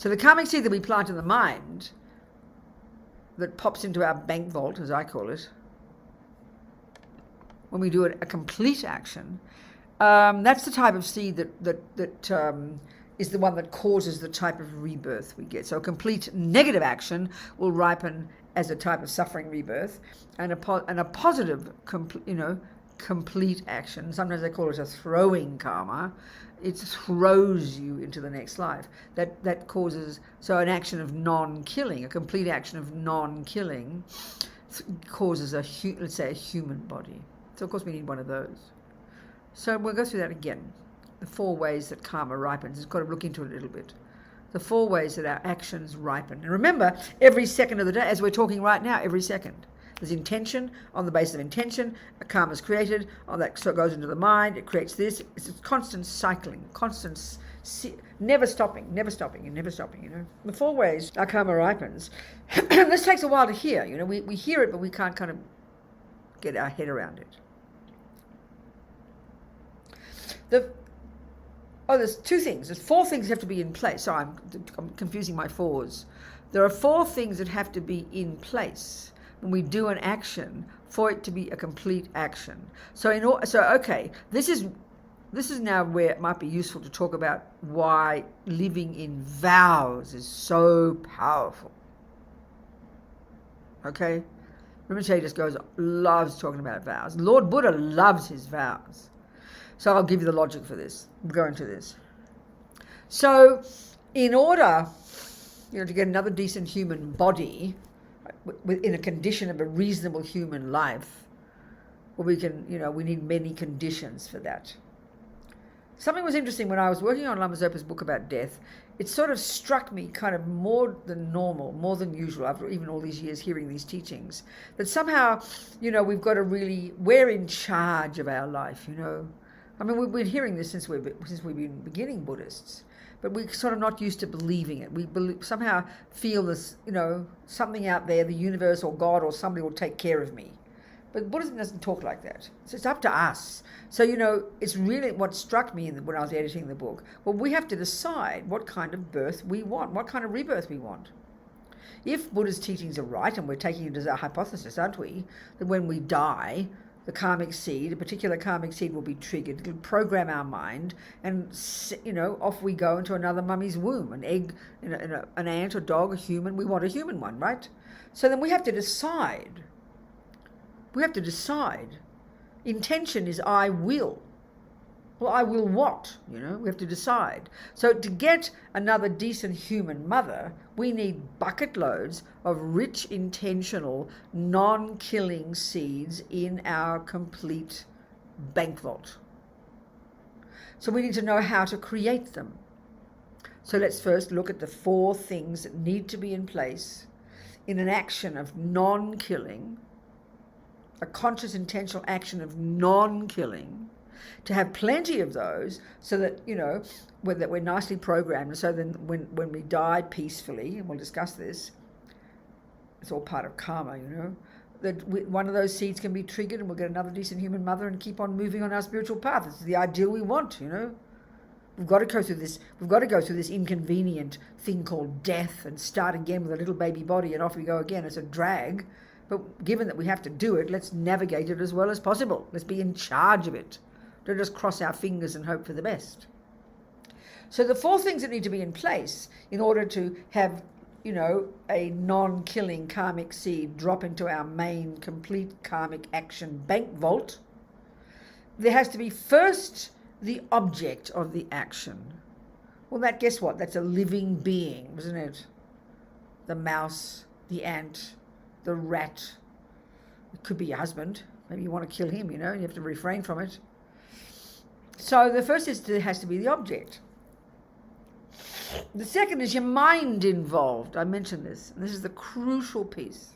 So the karmic seed that we plant in the mind, that pops into our bank vault, as I call it, when we do a complete action, that's the type of seed that is the one that causes the type of rebirth we get. So a complete negative action will ripen as a type of suffering rebirth, and a positive, complete action. Sometimes they call it a throwing karma. It throws you into the next life. That causes, so an action of non-killing, a complete action of non-killing, causes let's say a human body. So of course we need one of those. So we'll go through that again. The 4 ways that karma ripens. It's got to look into it a little bit. The 4 ways that our actions ripen. And remember, every second of the day, as we're talking right now, every second, there's intention. On the basis of intention, a karma is created. So it goes into the mind. It creates this. It's a constant cycling, never stopping. The 4 ways our karma ripens. This takes a while to hear. We hear it, but we can't kind of get our head around it. There's 2 things. There's 4 things that have to be in place. Sorry, I'm confusing my 4s. There are 4 things that have to be in place when we do an action for it to be a complete action. Okay, this is now where it might be useful to talk about why living in vows is so powerful. Okay? Rinpoche just loves talking about vows. Lord Buddha loves his vows. So I'll give you the logic for this. We'll go into this. So in order, to get another decent human body in a condition of a reasonable human life, we need many conditions for that. Something was interesting when I was working on Lama Zopa's book about death. It sort of struck me kind of more than normal, more than usual, after even all these years hearing these teachings, that somehow, we've got to we're in charge of our life, I mean, we've been hearing this since we've been beginning Buddhists, but we're sort of not used to believing it. We somehow feel this, something out there, the universe or God or somebody will take care of me. But Buddhism doesn't talk like that. So it's up to us. So, it's really what struck me when I was editing the book. Well, we have to decide what kind of birth we want, what kind of rebirth we want. If Buddha's teachings are right, and we're taking it as a hypothesis, aren't we, that when we die, the karmic seed, a particular karmic seed will be triggered. It'll program our mind, and off we go into another mummy's womb, an egg, an ant, a dog, a human. We want a human one, right? So then we have to decide. Intention is I will. Well, I will what? We have to decide. So to get another decent human mother, we need bucket loads of rich, intentional, non-killing seeds in our complete bank vault. So we need to know how to create them. So let's first look at the 4 things that need to be in place in an action of non-killing, a conscious, intentional action of non-killing, to have plenty of those so that, that we're nicely programmed. So then when we die peacefully, and we'll discuss this, it's all part of karma, that one of those seeds can be triggered and we'll get another decent human mother and keep on moving on our spiritual path. It's the ideal we want, We've got to go through this inconvenient thing called death and start again with a little baby body, and off we go again. It's a drag. But given that we have to do it, let's navigate it as well as possible. Let's be in charge of it. Don't just cross our fingers and hope for the best. So the 4 things that need to be in place in order to have, a non-killing karmic seed drop into our main complete karmic action bank vault, there has to be first the object of the action. Well, guess what? That's a living being, isn't it? The mouse, the ant, the rat. It could be your husband. Maybe you want to kill him, you have to refrain from it. So the first is there has to be the object. The second is your mind involved. I mentioned this, and this is the crucial piece.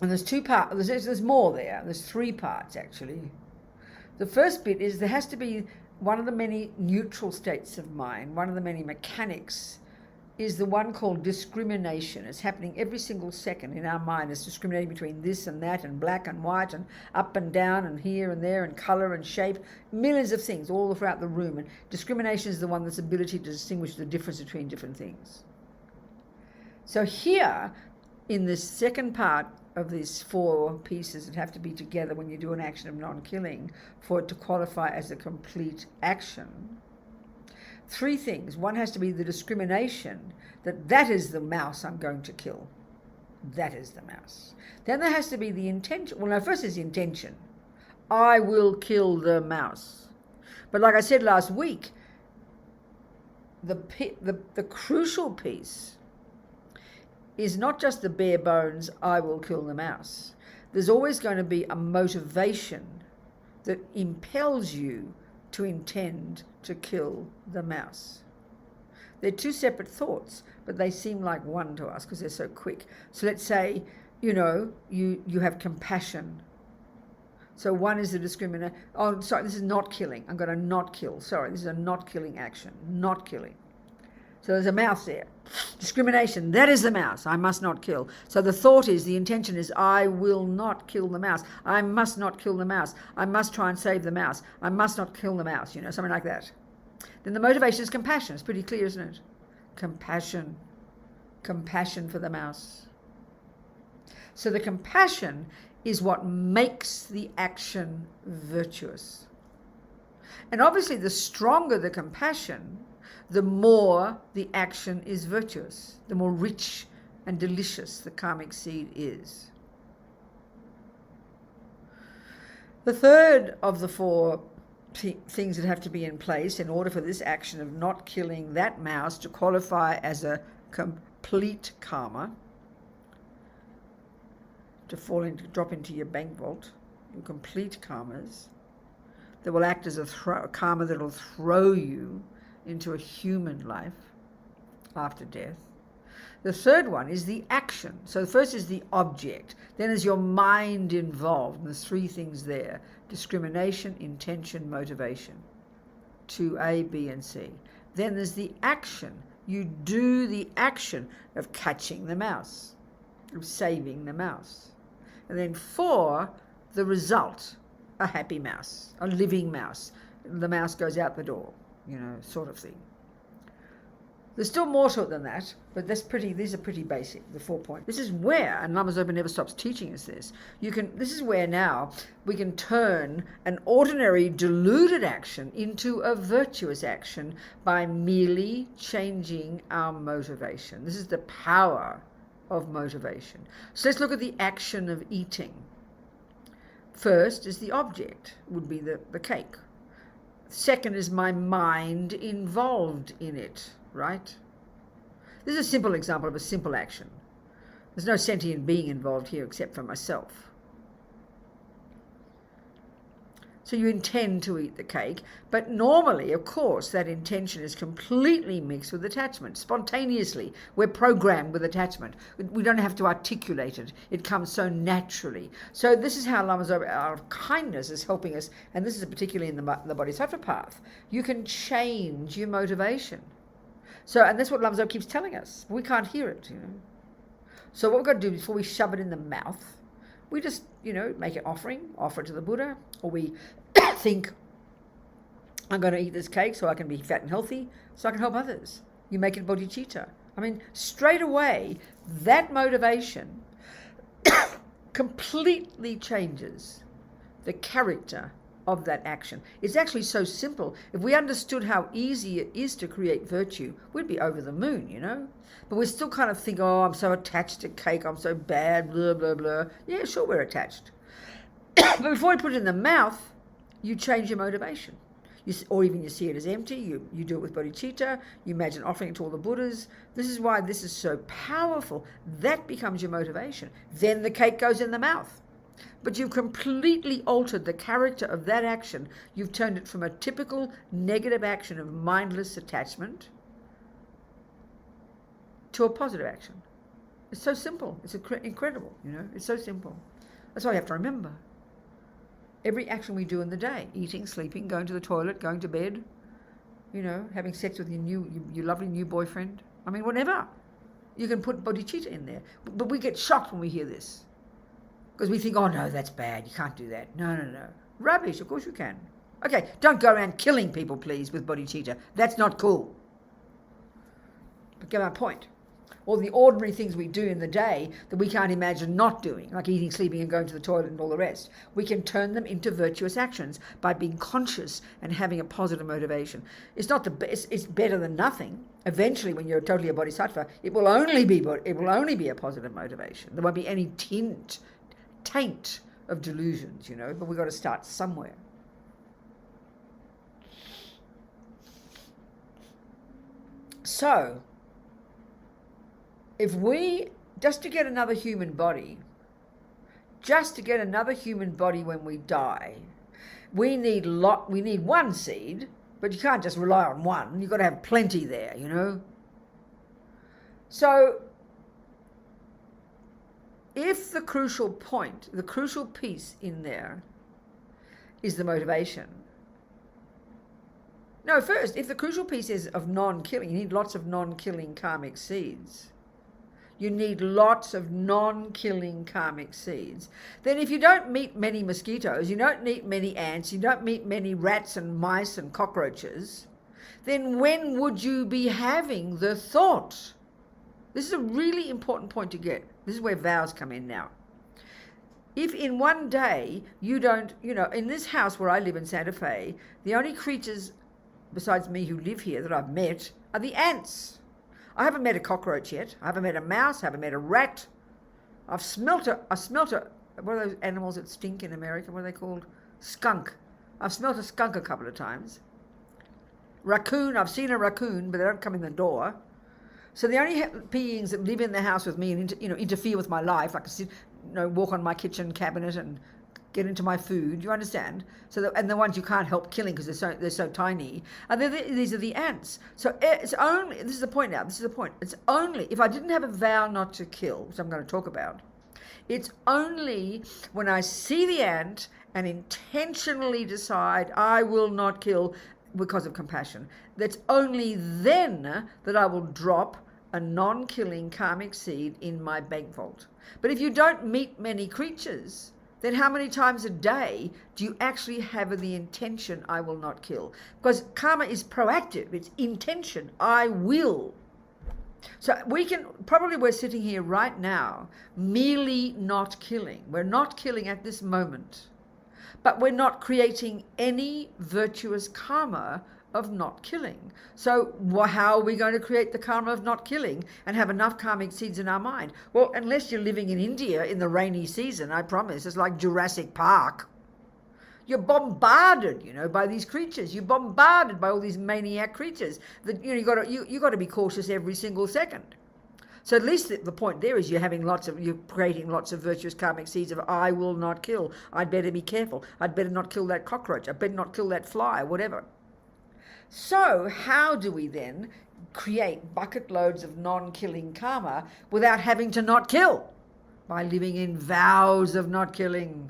And there's 2 parts. There's more there. There's 3 parts, actually. The first bit is there has to be one of the many neutral states of mind, one of the many mechanics is the one called discrimination. It's happening every single second in our mind. It's discriminating between this and that and black and white and up and down and here and there and colour and shape, millions of things all throughout the room. And discrimination is the one that's ability to distinguish the difference between different things. So here, in this second part of these 4 pieces that have to be together when you do an action of non-killing for it to qualify as a complete action, 3 things. One has to be the discrimination that is the mouse I'm going to kill. That is the mouse. Then there has to be the intention. Well, no, first is the intention. I will kill the mouse. But like I said last week, the crucial piece is not just the bare bones, I will kill the mouse. There's always going to be a motivation that impels you to intend to kill the mouse. They're 2 separate thoughts, but they seem like one to us because they're so quick. So let's say, you have compassion. So one is the discrimination. Oh, sorry, this is not killing. I'm going to not kill. Sorry, this is a not killing action. Not killing. So there's a mouse there. Discrimination, that is the mouse. I must not kill. So the thought is, the intention is, I will not kill the mouse. I must not kill the mouse. I must try and save the mouse. I must not kill the mouse, something like that. Then the motivation is compassion. It's pretty clear, isn't it? Compassion. Compassion for the mouse. So the compassion is what makes the action virtuous. And obviously the stronger the compassion, the more the action is virtuous, the more rich and delicious the karmic seed is. The third of the 4 things that have to be in place in order for this action of not killing that mouse to qualify as a complete karma, to drop into your bank vault, your complete karmas, that will act as a karma that will throw you into a human life after death. The third one is the action. So the first is the object. Then is your mind involved. And there's 3 things there: discrimination, intention, motivation. 2A, B, and C. Then there's the action. You do the action of catching the mouse, of saving the mouse. And then 4, the result, a happy mouse, a living mouse. The mouse goes out the door, sort of thing. There's still more to it than that, but these are pretty basic, the 4 points. This is where, and Lama Zopa never stops teaching us this, this is where now we can turn an ordinary deluded action into a virtuous action by merely changing our motivation. This is the power of motivation. So let's look at the action of eating. First is the object, would be the cake. Second is my mind involved in it, right? This is a simple example of a simple action. There's no sentient being involved here except for myself. So you intend to eat the cake, but normally, of course, that intention is completely mixed with attachment. Spontaneously, we're programmed with attachment. We don't have to articulate it. It comes so naturally. So this is how Lama Zopa, out of kindness, is helping us, and this is particularly in the Bodhisattva path. You can change your motivation. So, and that's what Lama Zopa keeps telling us. We can't hear it, So what we've got to do before we shove it in the mouth, we just, make an offering, offer it to the Buddha, or we think, I'm going to eat this cake so I can be fat and healthy, so I can help others. You make it bodhicitta. Straight away, that motivation completely changes the character of that action. It's actually so simple. If we understood how easy it is to create virtue, we'd be over the moon, But we still kind of think, oh, I'm so attached to cake, I'm so bad, blah, blah, blah. Yeah, sure, we're attached. But before you put it in the mouth, you change your motivation. Or even you see it as empty, you do it with bodhicitta, you imagine offering it to all the Buddhas. This is why this is so powerful. That becomes your motivation. Then the cake goes in the mouth. But you've completely altered the character of that action. You've turned it from a typical negative action of mindless attachment to a positive action. It's so simple. It's incredible, It's so simple. That's why you have to remember. Every action we do in the day, eating, sleeping, going to the toilet, going to bed, having sex with your lovely new boyfriend, I mean, whatever. You can put bodhicitta in there. But we get shocked when we hear this. Because we think, oh no, that's bad. You can't do that. No. Rubbish, of course you can. Okay, don't go around killing people, please, with bodhicitta. That's not cool. But get my point. All the ordinary things we do in the day that we can't imagine not doing, like eating, sleeping, and going to the toilet and all the rest, we can turn them into virtuous actions by being conscious and having a positive motivation. It's not the best. It's better than nothing. Eventually, when you're totally a bodhisattva, it will only be a positive motivation. There won't be any taint of delusions, But we've got to start somewhere. So, if we, just to get another human body when we die, we need one seed, but you can't just rely on one. You've got to have plenty there, So, if the crucial piece in there is the motivation. No, first, if the crucial piece is of non-killing, you need lots of non-killing karmic seeds. You need lots of non-killing karmic seeds. Then if you don't meet many mosquitoes, you don't meet many ants, you don't meet many rats and mice and cockroaches, then when would you be having the thought? This is a really important point to get. This is where vows come in now. If in one day you don't, in this house where I live in Santa Fe, the only creatures besides me who live here that I've met are the ants. I haven't met a cockroach yet. I haven't met a mouse. I haven't met a rat. I've smelt a, what are those animals that stink in America? What are they called? Skunk. I've smelt a skunk a couple of times. Raccoon, I've seen a raccoon, but they don't come in the door. So the only beings that live in the house with me and interfere with my life, like walk on my kitchen cabinet and get into my food, you understand? And the ones you can't help killing because they're so tiny, these are the ants. So it's only, this is the point now, it's only, if I didn't have a vow not to kill, which I'm going to talk about, it's only when I see the ant and intentionally decide I will not kill because of compassion, that's only then that I will drop a non-killing karmic seed in my bank vault. But if you don't meet many creatures, then how many times a day do you actually have the intention, I will not kill? Because karma is proactive. It's intention. I will. So we're sitting here right now, merely not killing. We're not killing at this moment. But we're not creating any virtuous karma of not killing. So how are we going to create the karma of not killing and have enough karmic seeds in our mind? Well, unless you're living in India in the rainy season, I promise, it's like Jurassic Park. You're bombarded, by these creatures. You're bombarded by all these maniac creatures that you got to be cautious every single second. So at least the point there is you're creating lots of virtuous karmic seeds of I will not kill. I'd better be careful. I'd better not kill that cockroach. I'd better not kill that fly, whatever. So how do we then create bucket loads of non-killing karma without having to not kill? By living in vows of not killing.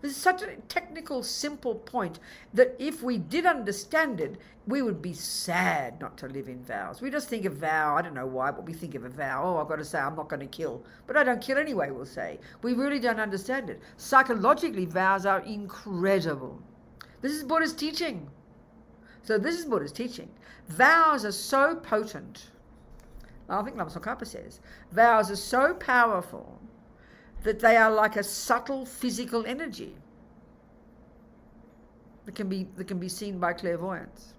This is such a technical, simple point that if we did understand it, we would be sad not to live in vows. We just think of vow, I don't know why, but we think of a vow, oh, I've got to say I'm not going to kill. But I don't kill anyway, we'll say. We really don't understand it. Psychologically, vows are incredible. This is Buddha's teaching. So this is Buddha's teaching. Vows are so potent. I think Lama Tsongkhapa says, vows are so powerful that they are like a subtle physical energy that can be seen by clairvoyance.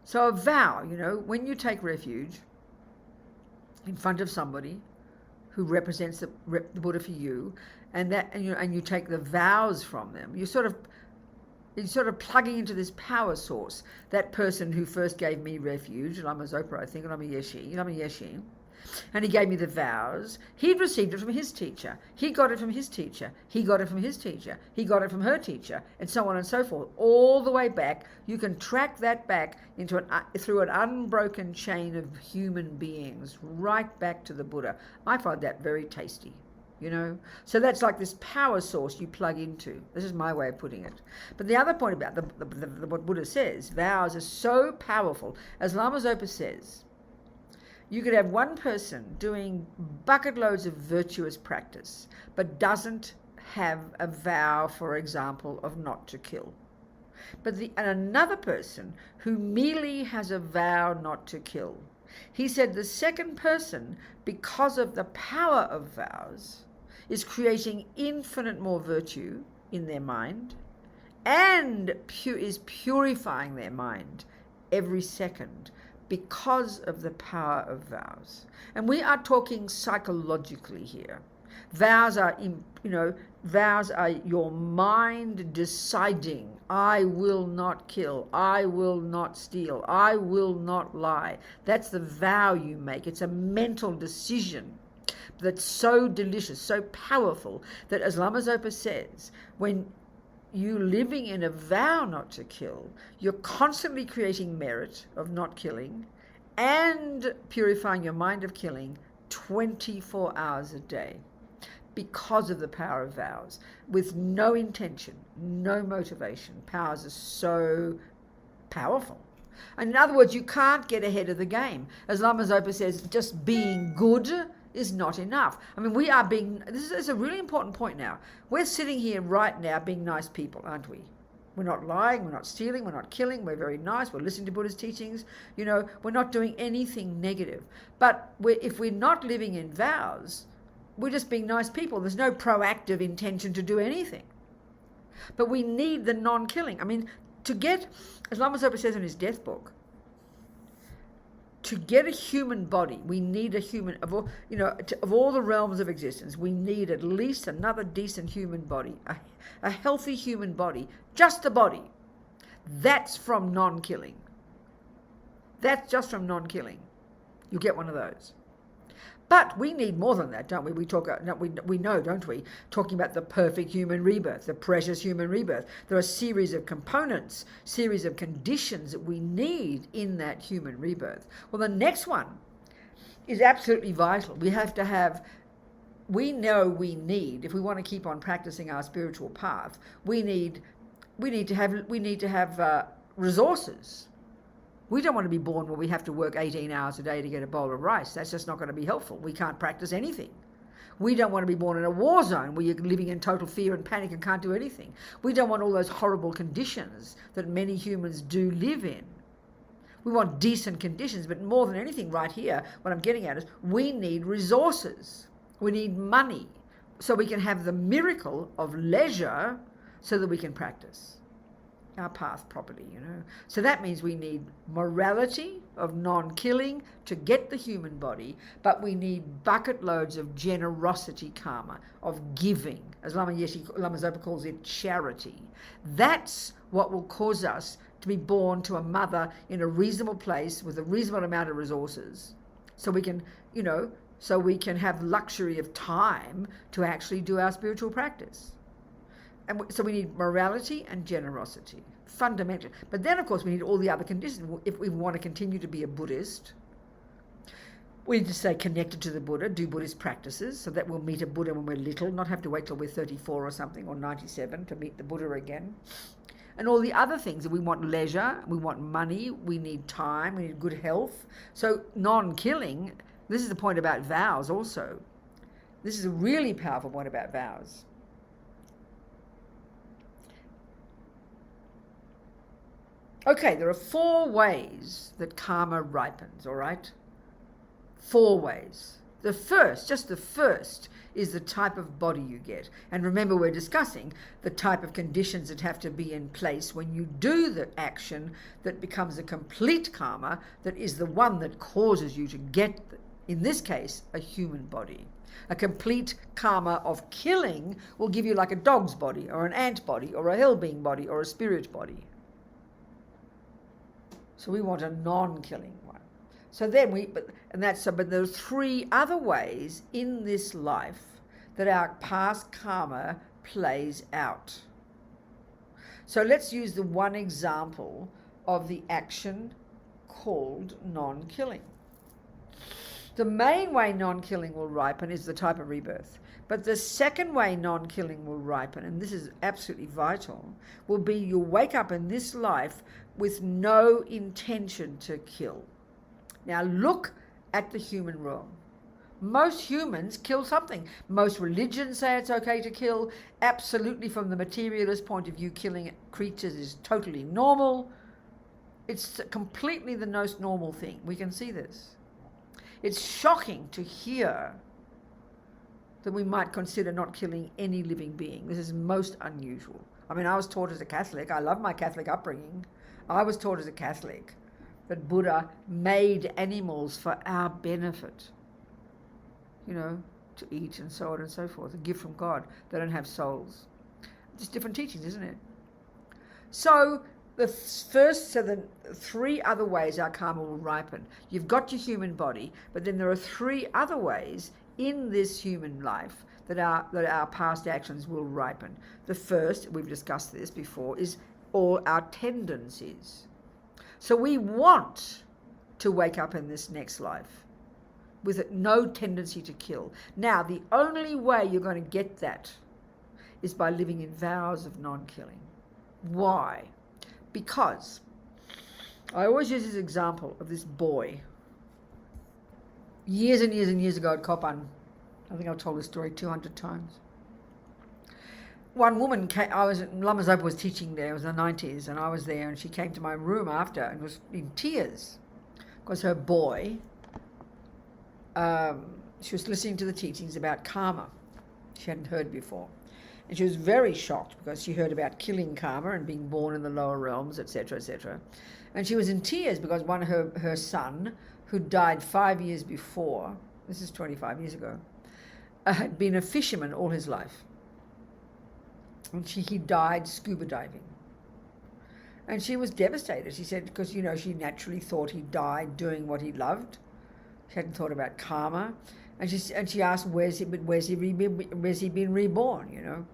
So a vow, when you take refuge in front of somebody who represents the Buddha for you, and you take the vows from them, you're sort of plugging into this power source. That person who first gave me refuge, Lama Zopa, I think, Lama Yeshe, and he gave me the vows. He'd received it from his teacher. He got it from his teacher. He got it from his teacher. He got it from her teacher, and so on and so forth. All the way back, you can track that back through an unbroken chain of human beings, right back to the Buddha. I find that very tasty. you know. So that's like this power source you plug into. This is my way of putting it. But the other point about what Buddha says, vows are so powerful. As Lama Zopa says, you could have one person doing bucket loads of virtuous practice, but doesn't have a vow, for example, of not to kill. And another person who merely has a vow not to kill. He said the second person, because of the power of vows, is creating infinite more virtue in their mind and is purifying their mind every second because of the power of vows. And we are talking psychologically here. Vows are, vows are your mind deciding, I will not kill, I will not steal, I will not lie. That's the vow you make. It's a mental decision that's so delicious, so powerful, that as Lama Zopa says, when you living in a vow not to kill, you're constantly creating merit of not killing and purifying your mind of killing 24 hours a day because of the power of vows, with no intention, no motivation. Powers are so powerful. And in other words, you can't get ahead of the game. As Lama Zopa says, just being good is not enough. I mean, this is a really important point now. We're sitting here right now being nice people, aren't we? We're not lying, we're not stealing, we're not killing, we're very nice, we're listening to Buddha's teachings, we're not doing anything negative. But if we're not living in vows, we're just being nice people. There's no proactive intention to do anything. But we need the non-killing. I mean, as Lama Zopa says in his death book, to get a human body, we need a human, of all the realms of existence, we need at least another decent human body, a healthy human body, just a body. That's from non-killing. That's just from non-killing. You get one of those. But we need more than that, don't we? We know, don't we? Talking about the perfect human rebirth, the precious human rebirth. There are a series of components, series of conditions that we need in that human rebirth. Well, the next one is absolutely vital. We know we need, if we want to keep on practicing our spiritual path, we need to have resources. We don't want to be born where we have to work 18 hours a day to get a bowl of rice. That's just not going to be helpful. We can't practice anything. We don't want to be born in a war zone where you're living in total fear and panic and can't do anything. We don't want all those horrible conditions that many humans do live in. We want decent conditions, but more than anything right here, what I'm getting at is we need resources. We need money so we can have the miracle of leisure so that we can practice our path properly, So that means we need morality of non-killing to get the human body, but we need bucket loads of generosity karma, of giving, as Lama Zopa calls it, charity. That's what will cause us to be born to a mother in a reasonable place with a reasonable amount of resources, so we can, have luxury of time to actually do our spiritual practice. And so we need morality and generosity, fundamental. But then, of course, we need all the other conditions. If we want to continue to be a Buddhist, we need to stay connected to the Buddha, do Buddhist practices, so that we'll meet a Buddha when we're little, not have to wait till we're 34 or something, or 97 to meet the Buddha again. And all the other things. We want leisure, we want money, we need time, we need good health. So non-killing, this is the point about vows also. This is a really powerful point about vows. Okay, there are 4 ways that karma ripens, all right? 4 ways. The first is the type of body you get. And remember, we're discussing the type of conditions that have to be in place when you do the action that becomes a complete karma, that is the one that causes you to get, in this case, a human body. A complete karma of killing will give you like a dog's body, or an ant body, or a hell being body, or a spirit body. So we want a non-killing one. So then but there are 3 other ways in this life that our past karma plays out. So let's use the one example of the action called non-killing. The main way non-killing will ripen is the type of rebirth. But the second way non-killing will ripen, and this is absolutely vital, will be you'll wake up in this life with no intention to kill. Now look at the human realm. Most humans kill something. Most religions say it's okay to kill. Absolutely, from the materialist point of view, killing creatures is totally normal. It's completely the most normal thing. We can see this. It's shocking to hear that we might consider not killing any living being. This is most unusual. I mean, I was taught as a Catholic, I love my Catholic upbringing, I was taught as a Catholic that Buddha made animals for our benefit, to eat and so on and so forth, a gift from God. They don't have souls. Just different teachings, isn't it? So the three other ways our karma will ripen. You've got your human body, but then there are three other ways in this human life that our past actions will ripen. The first, we've discussed this before, is all our tendencies. So we want to wake up in this next life with no tendency to kill. Now, the only way you're going to get that is by living in vows of non-killing. Why? Because I always use this example of this boy. Years and years and years ago at Kopan, I think I've told this story 200 times. One woman came, Lama Zopa was teaching there, it was in the 90s, and I was there, and she came to my room after and was in tears because her boy, she was listening to the teachings about karma. She hadn't heard before. And she was very shocked because she heard about killing karma and being born in the lower realms, etc., etc. And she was in tears because her son, who died 5 years before, this is 25 years ago, had been a fisherman all his life. And he died scuba diving. And she was devastated. She said, because, she naturally thought he died doing what he loved. She hadn't thought about karma. And she asked, where's he been reborn,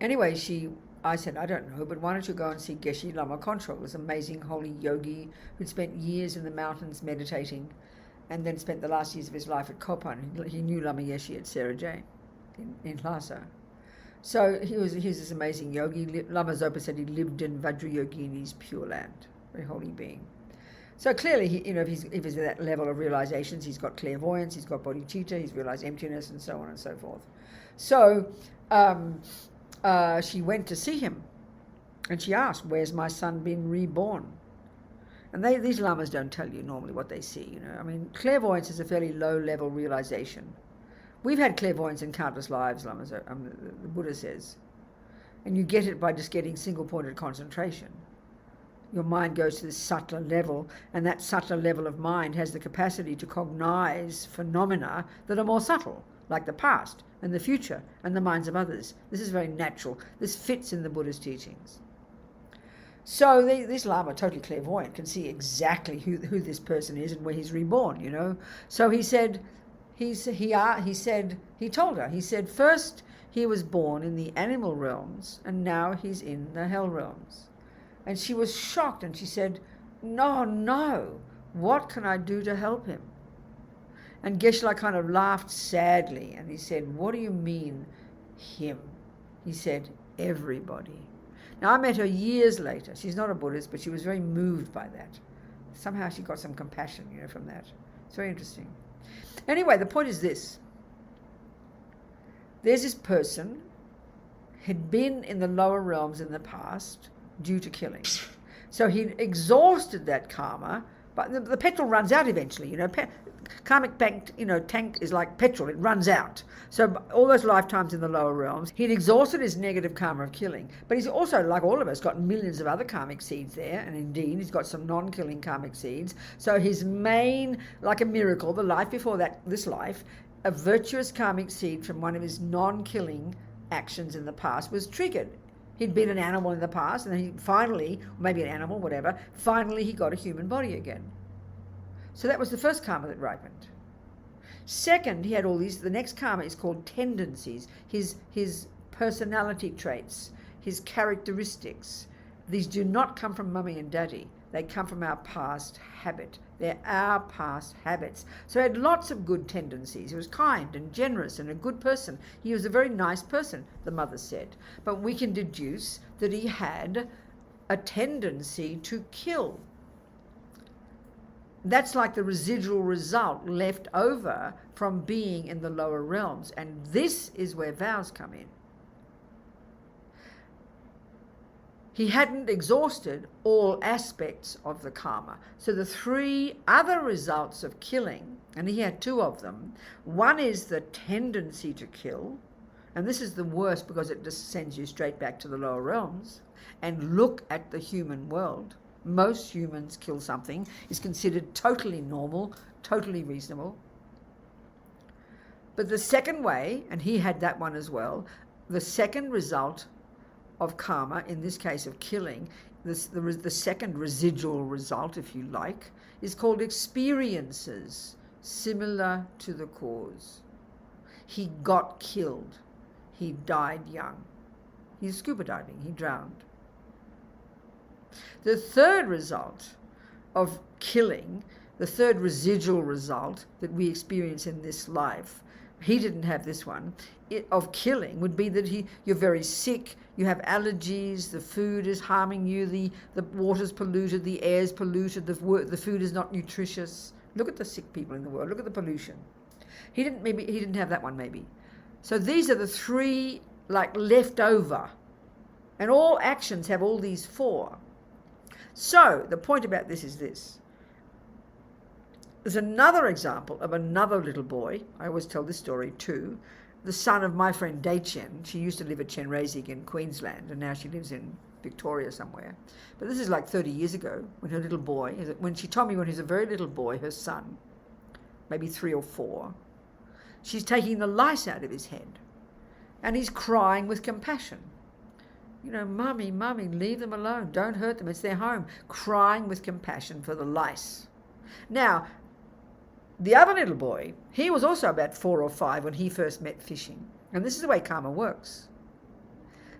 Anyway, I said, I don't know, but why don't you go and see Geshe Lama Kongtrul, this amazing holy yogi who'd spent years in the mountains meditating and then spent the last years of his life at Kopan. He knew Lama Yeshe at Serajay in Lhasa. So he was this amazing yogi. Lama Zopa said he lived in Vajrayogini's pure land, very holy being. So clearly, if he's at that level of realizations, he's got clairvoyance, he's got bodhicitta, he's realized emptiness, and so on and so forth. So she went to see him, and she asked, "Where's my son been reborn?" And these lamas don't tell you normally what they see. I mean, clairvoyance is a fairly low-level realization. We've had clairvoyance in countless lives, lamas. The Buddha says, and you get it by just getting single-pointed concentration. Your mind goes to this subtler level, and that subtler level of mind has the capacity to cognize phenomena that are more subtle, like the past and the future and the minds of others. This is very natural. This fits in the Buddha's teachings. So this Lama, totally clairvoyant, can see exactly who this person is and where he's reborn, So he told her, first he was born in the animal realms and now he's in the hell realms. And she was shocked and she said, no, what can I do to help him? And Geshe-la kind of laughed sadly and he said, what do you mean, him? He said, everybody. Now, I met her years later. She's not a Buddhist, but she was very moved by that. Somehow she got some compassion, from that. It's very interesting. Anyway, the point is this. There's this person had been in the lower realms in the past due to killing. So he exhausted that karma, but the petrol runs out eventually, Karmic tank is like petrol, it runs out. So all those lifetimes in the lower realms, he'd exhausted his negative karma of killing. But he's also, like all of us, got millions of other karmic seeds there, and indeed he's got some non-killing karmic seeds. So his main, like a miracle, the life before this life, a virtuous karmic seed from one of his non-killing actions in the past was triggered. He'd been an animal in the past, and then he finally, maybe an animal, whatever, finally he got a human body again. So that was the first karma that ripened. Second, he had all these, the next karma is called tendencies, his personality traits, his characteristics. These do not come from mummy and daddy. They come from our past habit. They're our past habits. So he had lots of good tendencies. He was kind and generous and a good person. He was a very nice person, the mother said. But we can deduce that he had a tendency to kill. That's like the residual result left over from being in the lower realms. And this is where vows come in. He hadn't exhausted all aspects of the karma. So the three other results of killing, and he had two of them, one is the tendency to kill, and this is the worst because it just sends you straight back to the lower realms. And look at the human world. Most humans kill something, is considered totally normal, totally reasonable. But the second way, and he had that one as well, the second result of karma, in this case of killing, the second residual result, if you like, is called experiences similar to the cause. He got killed. He died young. He's scuba diving. He drowned. The third result of killing, the third residual result that we experience in this life, he didn't have this one, of killing would be that you're very sick, you have allergies, the food is harming you, the water's polluted, the air's polluted, the food is not nutritious. Look at the sick people in the world, look at the pollution. He didn't have that one maybe. So these are the three like left over. And all actions have all these four. So the point about this is this. There's another example of another little boy. I always tell this story too. The son of my friend Daichen. She used to live at Chenrezig in Queensland, and now she lives in Victoria somewhere. But this is like 30 years ago when her little boy, when she told me when he was a very little boy, her son, maybe 3 or 4, she's taking the lice out of his head. And he's crying with compassion. You know, mummy, leave them alone. Don't hurt them. It's their home. Crying with compassion for the lice. Now, the other little boy, he was also about 4 or 5 when he first met fishing. And this is the way karma works.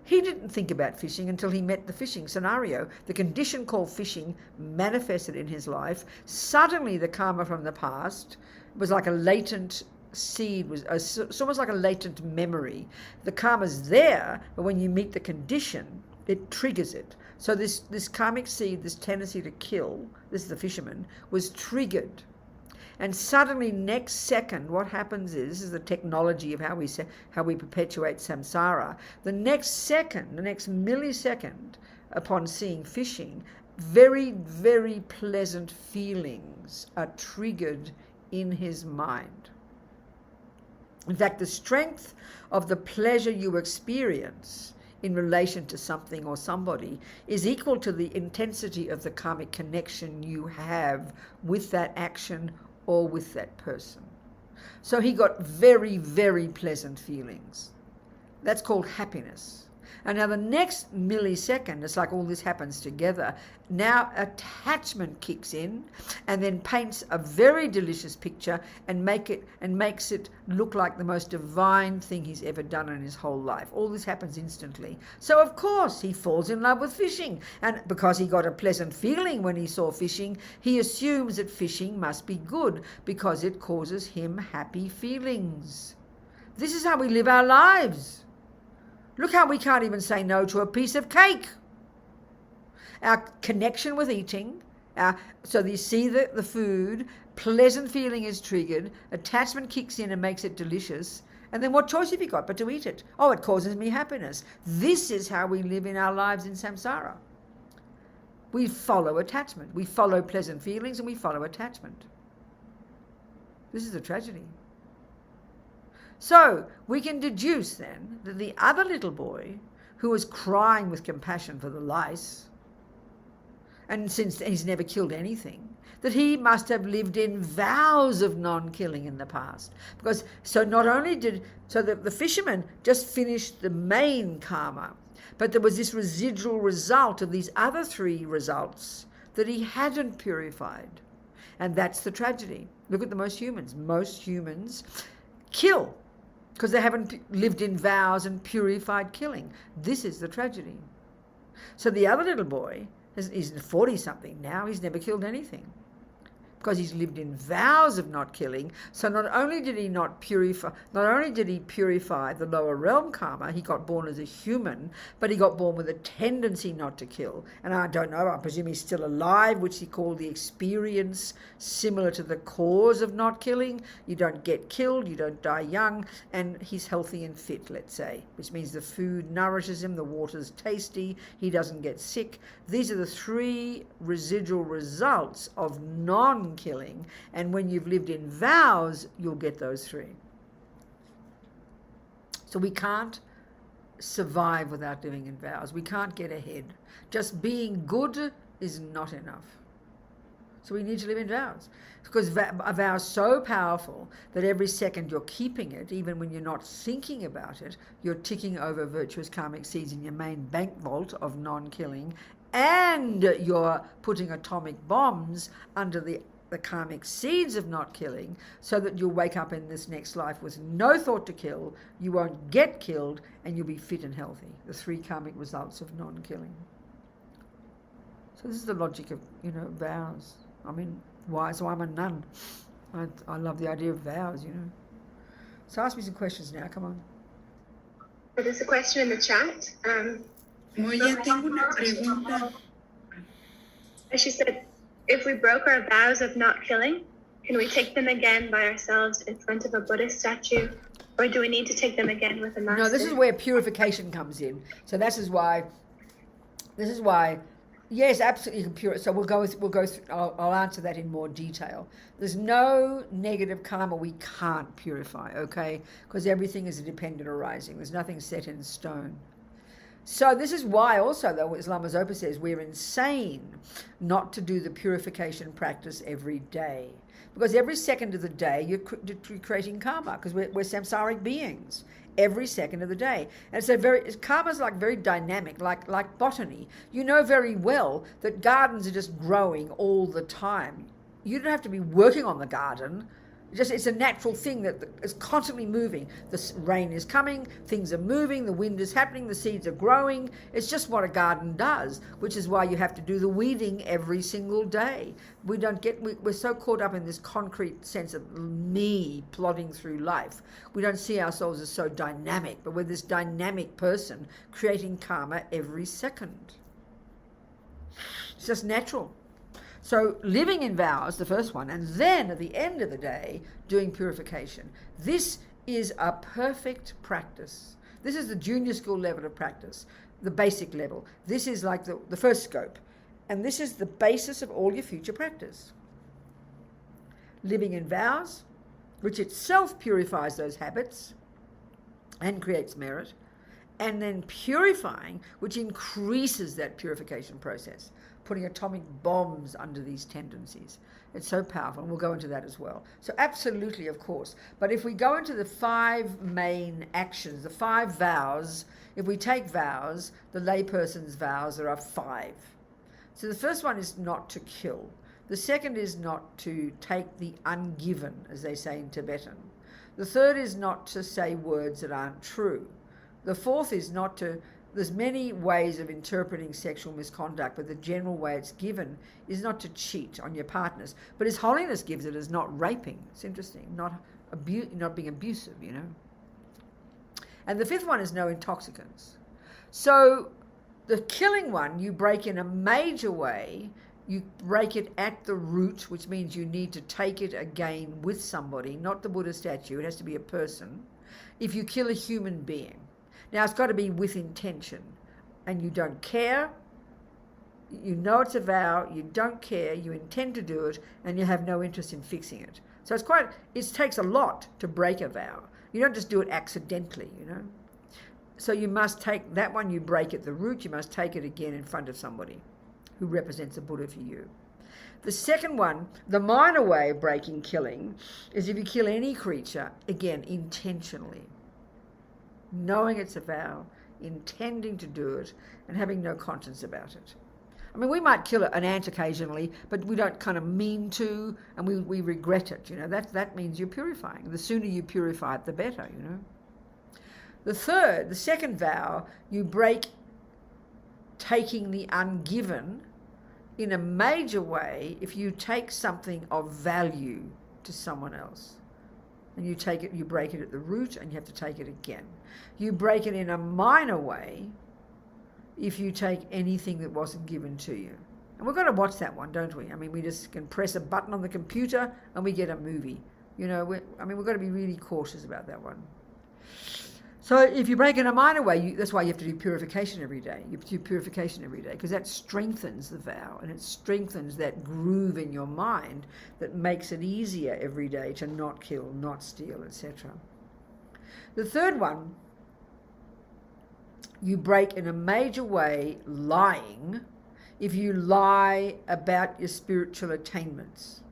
He didn't think about fishing until he met the fishing scenario. The condition called fishing manifested in his life. Suddenly the karma from the past was like a latent seed, it's almost like a latent memory. The karma's there, but when you meet the condition, it triggers it. So this karmic seed, this tendency to kill, this is the fisherman, was triggered. And suddenly next second, what happens is, this is the technology of how we perpetuate samsara. The next second, the next millisecond, upon seeing fishing, very, very pleasant feelings are triggered in his mind. In fact, the strength of the pleasure you experience in relation to something or somebody is equal to the intensity of the karmic connection you have with that action or with that person. So he got very, very pleasant feelings. That's called happiness. And now the next millisecond, it's like all this happens together. Now attachment kicks in and then paints a very delicious picture and makes it look like the most divine thing he's ever done in his whole life. All this happens instantly. So of course he falls in love with fishing. And because he got a pleasant feeling when he saw fishing, he assumes that fishing must be good because it causes him happy feelings. This is how we live our lives. Look how we can't even say no to a piece of cake. Our connection with eating, so you see the food, pleasant feeling is triggered, attachment kicks in and makes it delicious, and then what choice have you got but to eat it? Oh, it causes me happiness. This is how we live in our lives in samsara. We follow attachment. We follow pleasant feelings and we follow attachment. This is a tragedy. So we can deduce then that the other little boy who was crying with compassion for the lice, and since he's never killed anything, that he must have lived in vows of non-killing in the past. Because the fisherman just finished the main karma, but there was this residual result of these other 3 results that he hadn't purified. And that's the tragedy. Look at most humans. Most humans kill because they haven't lived in vows and purified killing. This is the tragedy. So the other little boy He's 40-something now. He's never killed anything, because he's lived in vows of not killing. So not only did he purify the lower realm karma, he got born as a human, but he got born with a tendency not to kill. And I don't know, I presume he's still alive, which he called the experience similar to the cause of not killing. You don't get killed, you don't die young, and he's healthy and fit, let's say, which means the food nourishes him, the water's tasty, he doesn't get sick. These are the 3 residual results of non-killing, and when you've lived in vows, you'll get those 3. So we can't survive without living in vows. We can't get ahead. Just being good is not enough. So we need to live in vows, because a vow is so powerful that every second you're keeping it, even when you're not thinking about it, you're ticking over virtuous karmic seeds in your main bank vault of non-killing, and you're putting atomic bombs under the karmic seeds of not killing, so that you'll wake up in this next life with no thought to kill, you won't get killed, and you'll be fit and healthy. The 3 karmic results of non-killing. So this is the logic of, vows. I mean, why? So I'm a nun. I love the idea of vows, So ask me some questions now, come on. There's a question in the chat. Oye, tengo una pregunta. She said, if we broke our vows of not killing, can we take them again by ourselves in front of a Buddhist statue? Or do we need to take them again with a master? No, this is where purification comes in. So this is why, yes, absolutely pure. So we'll go through, I'll answer that in more detail. There's no negative karma we can't purify, okay? Because everything is a dependent arising. There's nothing set in stone. So this is why also, though, as Lama Zopa says, we're insane not to do the purification practice every day. Because every second of the day, you're creating karma, because we're samsaric beings. Every second of the day. And it's karma's like very dynamic, like botany. You know very well that gardens are just growing all the time. You don't have to be working on the garden. It's a natural thing that is constantly moving. The rain is coming, things are moving, the wind is happening, the seeds are growing. It's just what a garden does, which is why you have to do the weeding every single day. We're so caught up in this concrete sense of me plodding through life. We don't see ourselves as so dynamic, but we're this dynamic person creating karma every second. It's just natural. So living in vows, the first one, and then at the end of the day, doing purification. This is a perfect practice. This is the junior school level of practice, the basic level. This is like the first scope. And this is the basis of all your future practice. Living in vows, which itself purifies those habits and creates merit. And then purifying, which increases that purification process. Putting atomic bombs under these tendencies. It's so powerful, and we'll go into that as well. So absolutely, of course. But if we go into the 5 main actions, the 5 vows, if we take vows, the layperson's vows, there are 5. So the first one is not to kill. The second is not to take the ungiven, as they say in Tibetan. The third is not to say words that aren't true. The fourth is not to... There's many ways of interpreting sexual misconduct, but the general way it's given is not to cheat on your partners. But His Holiness gives it as not raping. It's interesting, not being abusive, And the 5th one is no intoxicants. So the killing one, you break in a major way. You break it at the root, which means you need to take it again with somebody, not the Buddha statue. It has to be a person. If you kill a human being. Now, it's got to be with intention, and you don't care, you know it's a vow, you don't care, you intend to do it, and you have no interest in fixing it. So it takes a lot to break a vow. You don't just do it accidentally, So you must take that one, you break at the root, you must take it again in front of somebody who represents a Buddha for you. The second one, the minor way of breaking killing, is if you kill any creature, again, intentionally. Knowing it's a vow, intending to do it, and having no conscience about it. I mean, we might kill an ant occasionally, but we don't kind of mean to, and we regret it, That means you're purifying. The sooner you purify it, the better, The second vow, you break taking the ungiven in a major way if you take something of value to someone else. And you take it, you break it at the root, and you have to take it again. You break it in a minor way if you take anything that wasn't given to you. And we've got to watch that one, don't we? I mean, we just can press a button on the computer and we get a movie. You know, we've got to be really cautious about that one. So if you break in a minor way, that's why you have to do purification every day. You have to do purification every day, because that strengthens the vow, and it strengthens that groove in your mind that makes it easier every day to not kill, not steal, etc. The third one, you break in a major way lying if you lie about your spiritual attainments.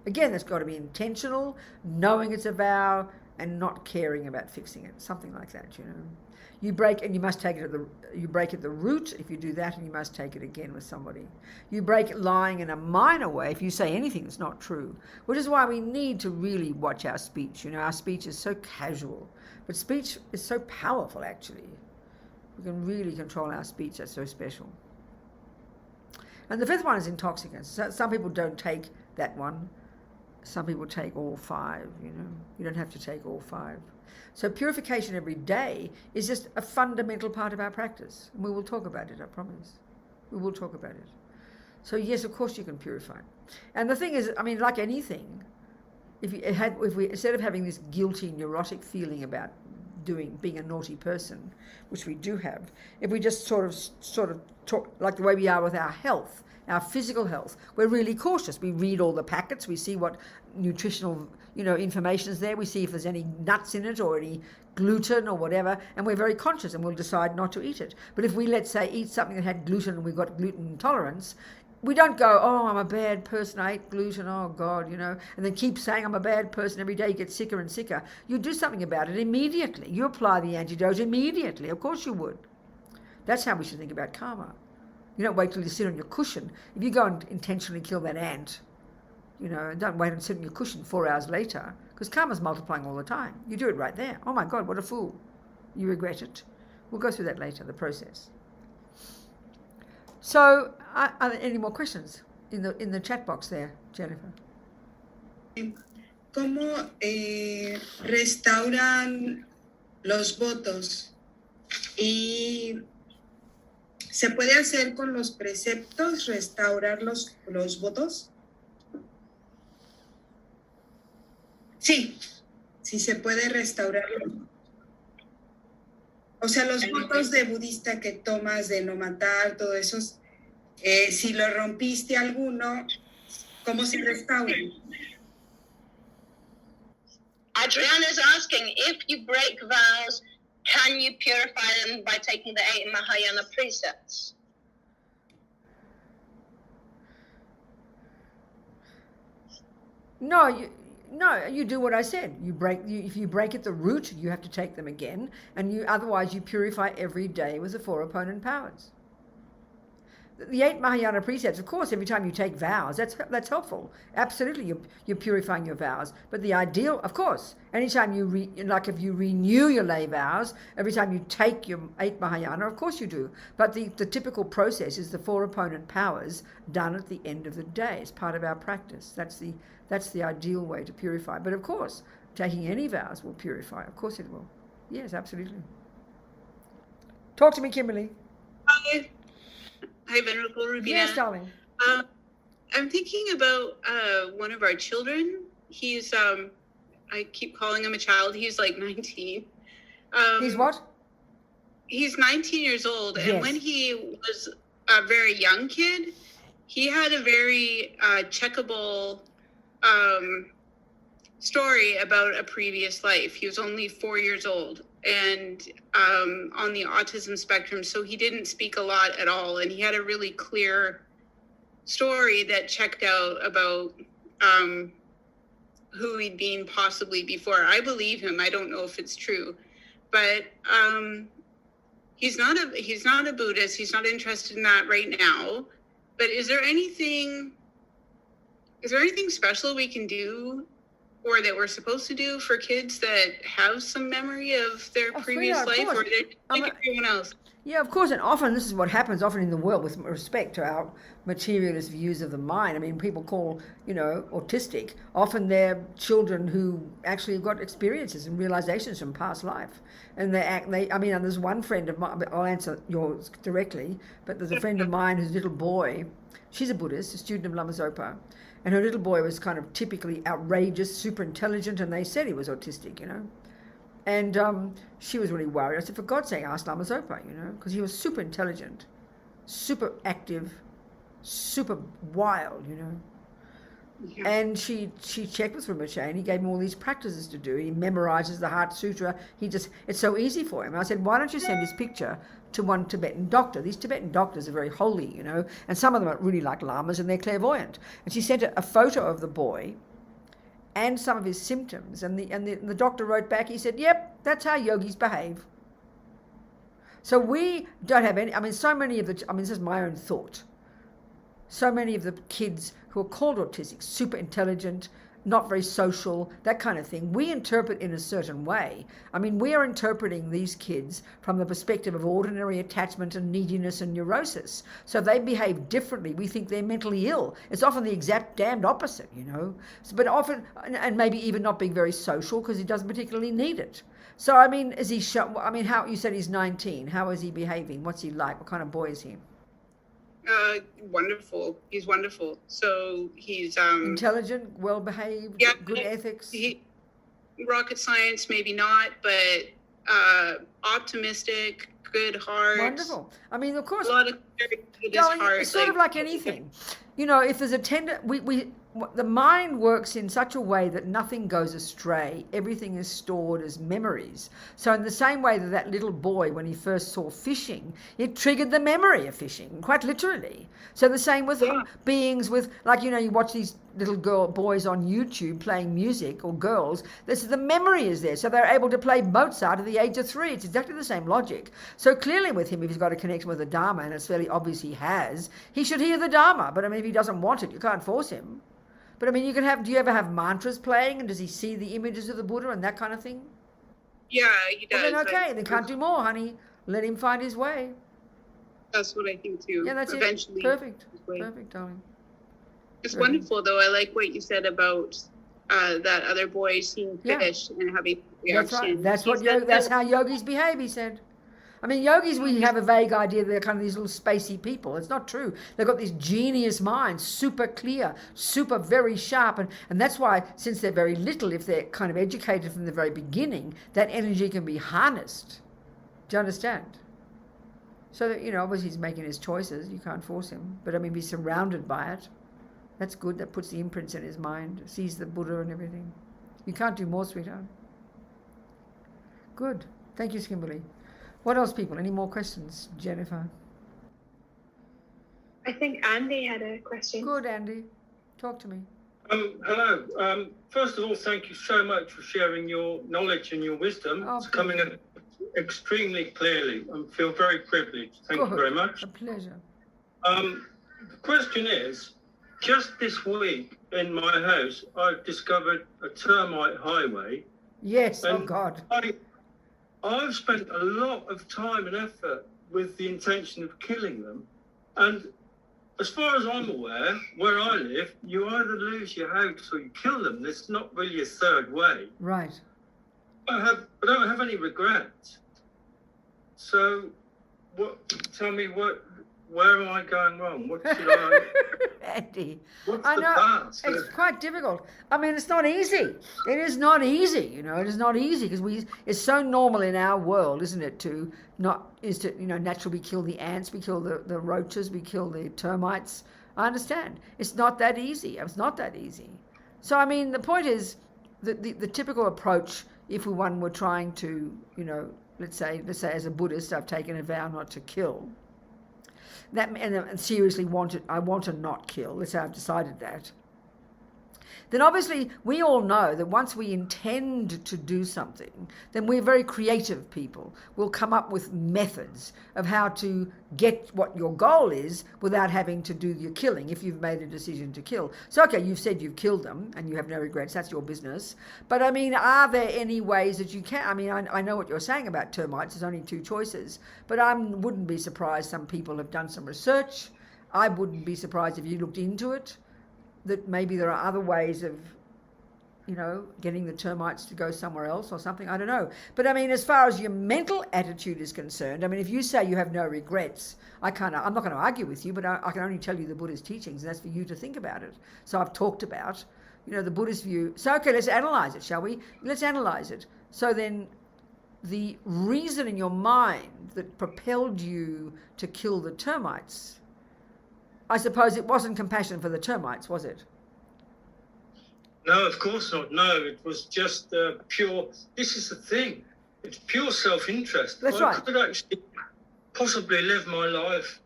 Again, that's got to be intentional, knowing it's a vow, and not caring about fixing it, something like that, you know. You break, and you must take it you break at the root if you do that, and you must take it again with somebody. You break lying in a minor way if you say anything that's not true, which is why we need to really watch our speech. You know, our speech is so casual, but speech is so powerful, actually. We can really control our speech. That's so special. And the fifth one is intoxicants. So some people don't take that one. Some people take all five, you know. You don't have to take all five. So purification every day is just a fundamental part of our practice. And we will talk about it, I promise. We will talk about it. So yes, of course you can purify. And the thing is, I mean, like anything, if we instead of having this guilty, neurotic feeling about being a naughty person, which we do have, if we just sort of talk like the way we are with our health, our physical health, we're really cautious. We read all the packets, we see what nutritional, you know, information is there, we see if there's any nuts in it or any gluten or whatever, and we're very conscious, and we'll decide not to eat it. But if we, let's say, eat something that had gluten and we've got gluten intolerance, we don't go, oh, I'm a bad person, I ate gluten, oh God, you know, and then keep saying I'm a bad person every day. You get sicker and sicker. You do something about it immediately. You apply the antidote immediately. Of course you would. That's how we should think about karma. You don't wait till you sit on your cushion. If you go and intentionally kill that ant, you know, don't wait and sit on your cushion 4 hours later, because karma's multiplying all the time. You do it right there. Oh my God, what a fool. You regret it. We'll go through that later, the process. So, are there any more questions in the chat box there, Jennifer? ¿Cómo restauran los votos? Y ¿se puede hacer con los preceptos, restaurar los votos? Sí, sí se puede restaurarlo. O sea, los votos de budista que tomas de no matar, todo eso, si lo rompiste alguno, ¿cómo se restauran? Adriana is asking, if you break vows, can you purify them by taking the 8 Mahayana precepts? No, you do what I said. If you break at the root, you have to take them again, and otherwise you purify every day with the 4 opponent powers. The 8 Mahayana precepts, of course, every time you take vows, that's helpful. Absolutely, you're purifying your vows. But the ideal, of course, anytime if you renew your lay vows, every time you take your 8 Mahayana, of course you do. But the typical process is the 4 opponent powers done at the end of the day. It's part of our practice. That's the ideal way to purify. But of course, taking any vows will purify. Of course it will. Yes, absolutely. Talk to me, Kimberly. Hi, Venerable Rubina. Yes, darling. I'm thinking about one of our children. He's, I keep calling him a child. He's like 19. He's what? He's 19 years old. Yes. And when he was a very young kid, he had a very checkable story about a previous life. He was only 4 years old and on the autism spectrum, so he didn't speak a lot at all, and he had a really clear story that checked out about who he'd been possibly before. I believe him. I don't know if it's true, but he's not a Buddhist. He's not interested in that right now. But is there anything special we can do or that we're supposed to do for kids that have some memory of their previous sweetheart, of life, or course. they're like everyone else? Yeah, of course, and often this is what happens often in the world with respect to our materialist views of the mind. I mean, people call, autistic, often they're children who actually have got experiences and realizations from past life. And and there's one friend of mine, I'll answer yours directly, but there's a friend of mine whose little boy, she's a Buddhist, a student of Lama Zopa, and her little boy was kind of typically outrageous, super intelligent, and they said he was autistic, And she was really worried. I said, for God's sake, ask Lama Zopa, because he was super intelligent, super active, super wild, Yeah. And she checked with Rinpoche, and he gave him all these practices to do. He memorizes the Heart Sutra. It's so easy for him. I said, why don't you send his picture to one Tibetan doctor? These Tibetan doctors are very holy, and some of them are really like lamas, and they're clairvoyant. And she sent a photo of the boy and some of his symptoms, and the doctor wrote back, he said, yep, that's how yogis behave. So we don't have any, so many of this is my own thought, so many of the kids who are called autistic, super intelligent, not very social, that kind of thing, we interpret in a certain way. We are interpreting these kids from the perspective of ordinary attachment and neediness and neurosis. So if they behave differently, we think they're mentally ill. It's often the exact damned opposite, but often, and maybe even not being very social because he doesn't particularly need it. So, is he, how, you said he's 19, how is he behaving? What's he like? What kind of boy is he? Wonderful. He's wonderful. So he's intelligent, well behaved, yeah, good ethics. Rocket science, maybe not, but optimistic, good heart. Wonderful. Of course, a lot of very good heart. It's sort of like anything. If there's a the mind works in such a way that nothing goes astray. Everything is stored as memories. So in the same way that little boy, when he first saw fishing, it triggered the memory of fishing, quite literally. So the same with beings with, you watch these little boys on YouTube playing music, or girls, the memory is there. So they're able to play Mozart at the age of 3. It's exactly the same logic. So clearly with him, if he's got a connection with the Dharma, and it's fairly obvious he has, he should hear the Dharma. But if he doesn't want it, you can't force him. But do you ever have mantras playing, and does he see the images of the Buddha and that kind of thing? Yeah, he does. Well, then okay, they can't do more, honey. Let him find his way. That's what I think too. Yeah, that's eventually it. Perfect, darling. It's wonderful, though. I like what you said about that other boy seeing fish and having reaction. That's right. That's how yogis behave, he said. Yogis, we have a vague idea they're kind of these little spacey people. It's not true. They've got these genius minds, super clear, super very sharp. And that's why, since they're very little, if they're kind of educated from the very beginning, that energy can be harnessed. Do you understand? So that, obviously he's making his choices. You can't force him. But be surrounded by it. That's good. That puts the imprints in his mind, sees the Buddha and everything. You can't do more, sweetheart. Good. Thank you, Kimberly. What else, people? Any more questions? Jennifer? I think Andy had a question. Good, Andy. Talk to me. Hello. First of all, thank you so much for sharing your knowledge and your wisdom. It's coming in extremely clearly. I feel very privileged. Thank you very much. A pleasure. The question is, just this week in my house, I've discovered a termite highway. Yes, oh God. I've spent a lot of time and effort with the intention of killing them. And as far as I'm aware, where I live, you either lose your house or you kill them. There's not really a third way. Right. I don't have any regrets. So tell me where am I going wrong? What should I... Andy, what's I the know, path? it's quite difficult. It's not easy. It is not easy, It is not easy because it's so normal in our world, isn't it, to naturally kill the ants, we kill the roaches, we kill the termites. I understand. It's not that easy. It's not that easy. So, the point is the typical approach, if one were trying to, let's say as a Buddhist, I've taken a vow not to kill. And seriously I want to not kill. Let's say I've decided that. then obviously we all know that once we intend to do something, then we're very creative people. We'll come up with methods of how to get what your goal is without having to do your killing if you've made a decision to kill. So, okay, you've said you've killed them and you have no regrets, that's your business. But I mean, are there any ways that you can? I mean, I know what you're saying about termites, there's only two choices, but I wouldn't be surprised some people have done some research. I wouldn't be surprised if you looked into it, that maybe there are other ways of, you know, getting the termites to go somewhere else or something. I don't know. But I mean, as far as your mental attitude is concerned, I mean, if you say you have no regrets, I'm not going to argue with you, but I can only tell you the Buddhist teachings, and that's for you to think about it. So I've talked about, you know, the Buddhist view. So, okay, let's analyze it, shall we? Let's analyze it. So then the reason in your mind that propelled you to kill the termites, I suppose it wasn't compassion for the termites, was it? No, of course not. No, it was just pure. This is the thing. It's pure self-interest. That's I right. could actually possibly live my life,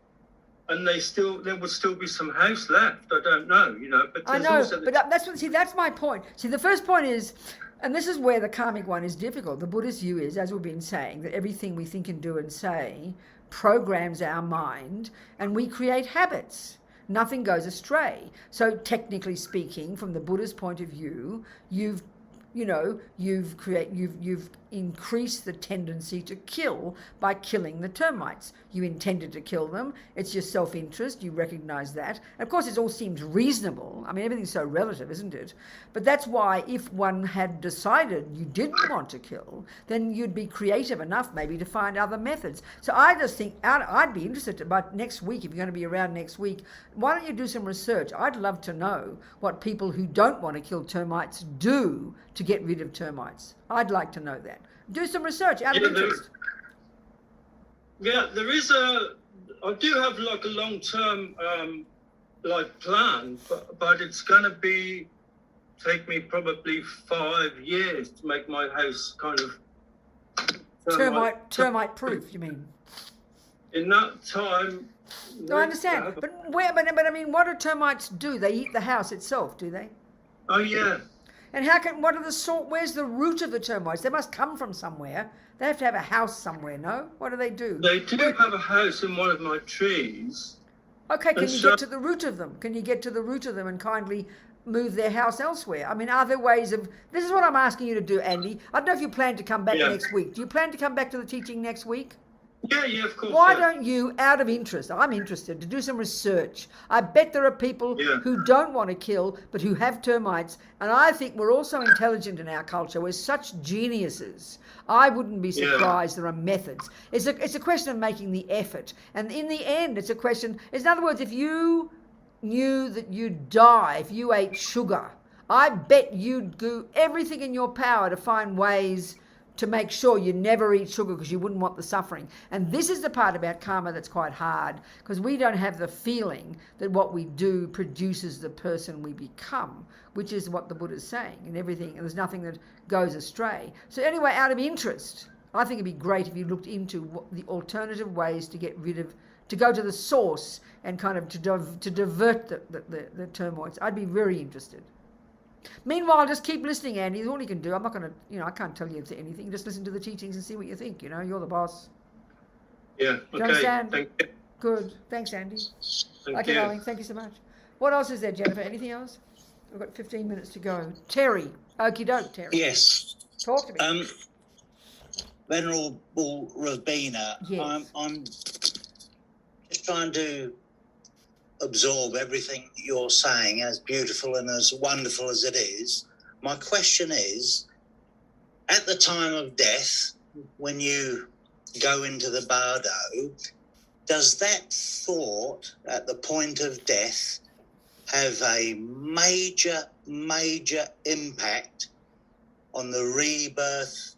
and there would still be some house left. I don't know, you know. But I know, but that's my point. See, the first point is, and this is where the karmic one is difficult. The Buddhist view is, as we've been saying, that everything we think and do and say programs our mind, and we create habits. Nothing goes astray. So technically speaking, from the Buddhist point of view, you've increased the tendency to kill by killing the termites. You intended to kill them. It's your self-interest. You recognize that. And of course, it all seems reasonable. I mean, everything's so relative, isn't it? But that's why if one had decided you didn't want to kill, then you'd be creative enough maybe to find other methods. So I just think I'd be interested about next week, if you're going to be around next week, why don't you do some research? I'd love to know what people who don't want to kill termites do to get rid of termites. I'd like to know that. Do some research out of interest. There is I do have like a long-term like plan, but it's going to take me probably 5 years to make my house kind of termite proof, you mean? In that time. No, I understand. But I mean, what do termites do? They eat the house itself, do they? Oh yeah. And where's the root of the termites? They must come from somewhere. They have to have a house somewhere, no? What do? They do have a house in one of my trees. Okay, can you get to the root of them? Can you get to the root of them and kindly move their house elsewhere? I mean, are there ways of... This is what I'm asking you to do, Andy. I don't know if you plan to come back next week. Do you plan to come back to the teaching next week? Yeah, of course. Why don't you, out of interest, I'm interested, to do some research. I bet there are people who don't want to kill, but who have termites. And I think we're also intelligent in our culture. We're such geniuses. I wouldn't be surprised there are methods. It's a question of making the effort. And in the end, it's a question... In other words, if you knew that you'd die if you ate sugar, I bet you'd do everything in your power to find ways to make sure you never eat sugar because you wouldn't want the suffering. And this is the part about karma that's quite hard, because we don't have the feeling that what we do produces the person we become, which is what the Buddha's saying, and everything, and there's nothing that goes astray. So anyway, out of interest, I think it'd be great if you looked into the alternative ways to get rid of, to go to the source and kind of to divert the termites. I'd be very interested. Meanwhile, just keep listening, Andy. That's all you can do. I'm not going to, I can't tell you anything. Just listen to the teachings and see what you think. You're the boss. Yeah, okay. Do you understand? Thank you. Good. Thanks, Andy. Thank you. Darling. Thank you so much. What else is there, Jennifer? Anything else? We've got 15 minutes to go. Terry. Okie doke, Terry. Yes. Talk to me. Venerable Rabina, yes. I'm just trying to absorb everything you're saying, as beautiful and as wonderful as it is. My question is, at the time of death, when you go into the bardo, does that thought at the point of death have a major impact on the rebirth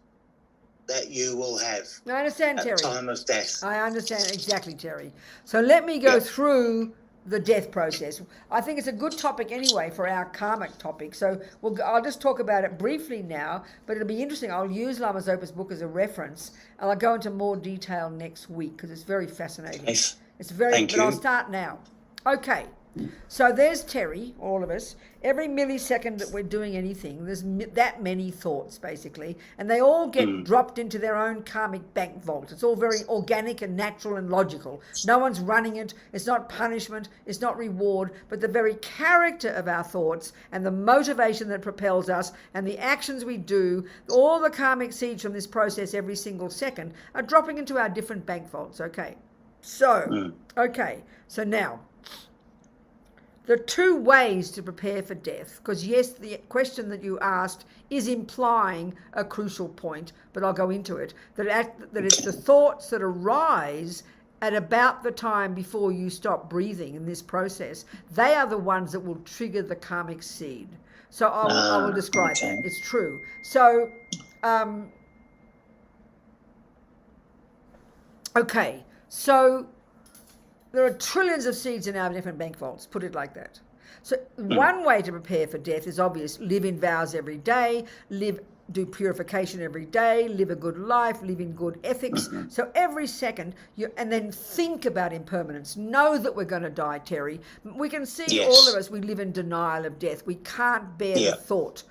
that you will have? I understand, at Terry. the time of death? I understand exactly, Terry. So let me go through the death process. I think it's a good topic anyway for our karmic topic. So I'll just talk about it briefly now, but it'll be interesting. I'll use Lama Zopa's book as a reference, and I'll go into more detail next week because it's very fascinating. Yes. It's very. Thank but you. I'll start now. Okay. So there's Terry, all of us. Every millisecond that we're doing anything, there's that many thoughts, basically, and they all get dropped into their own karmic bank vault. It's all very organic and natural and logical. No one's running it. It's not punishment. It's not reward, but the very character of our thoughts and the motivation that propels us and the actions we do, all the karmic seeds from this process every single second are dropping into our different bank vaults. Okay. So now, there are two ways to prepare for death, because yes, the question that you asked is implying a crucial point, but I'll go into it, that it's the thoughts that arise at about the time before you stop breathing in this process. They are the ones that will trigger the karmic seed. So I will describe that. It's true. So, so there are trillions of seeds in our different bank vaults, put it like that. So one way to prepare for death is obvious. Live in vows every day, do purification every day, live a good life, live in good ethics. So every second, and then think about impermanence. Know that we're going to die, Terry. We can see all of us, we live in denial of death. We can't bear the thought.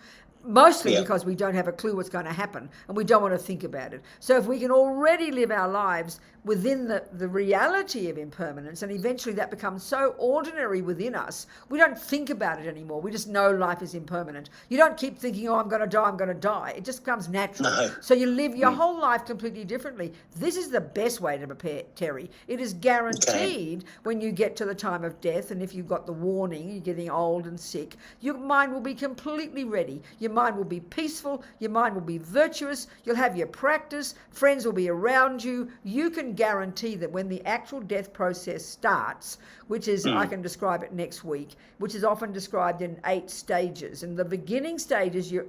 Mostly because we don't have a clue what's going to happen and we don't want to think about it. So if we can already live our lives within the reality of impermanence, and eventually that becomes so ordinary within us, we don't think about it anymore. We just know life is impermanent. You don't keep thinking, oh, I'm going to die. It just becomes natural. No. So you live your whole life completely differently. This is the best way to prepare, Terry. It is guaranteed when you get to the time of death, and if you've got the warning, you're getting old and sick, your mind will be completely ready. Your mind will be peaceful. Your mind will be virtuous. You'll have your practice. Friends will be around you. You can guarantee that when the actual death process starts, which is, I can describe it next week, which is often described in 8 stages. And the beginning stage is your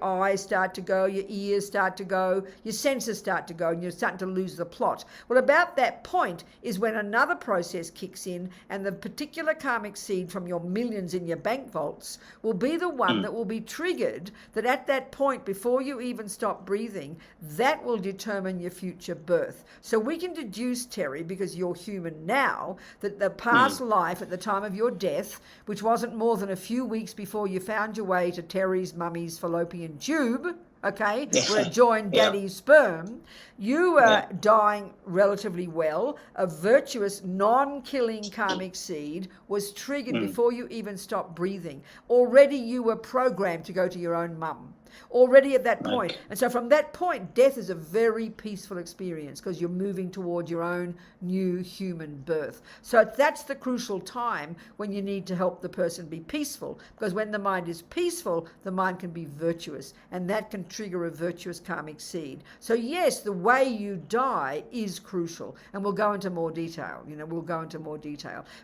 eyes start to go, your ears start to go, your senses start to go, and you're starting to lose the plot. Well, about that point is when another process kicks in, and the particular karmic seed from your millions in your bank vaults will be the one that will be triggered, that at that point, before you even stop breathing, that will determine your future birth. So we can deduce, Terry, because you're human now, that the past life at the time of your death, which wasn't more than a few weeks before you found your way to Terry's mummy's fallopian tube, where it joined daddy's sperm, you were dying relatively well. A virtuous, non-killing karmic seed was triggered before you even stopped breathing. Already you were programmed to go to your own mum. Already at that point. And so from that point, death is a very peaceful experience because you're moving toward your own new human birth. So that's the crucial time when you need to help the person be peaceful, because when the mind is peaceful, the mind can be virtuous, and that can trigger a virtuous karmic seed. So yes, the way you die is crucial, and we'll go into more detail.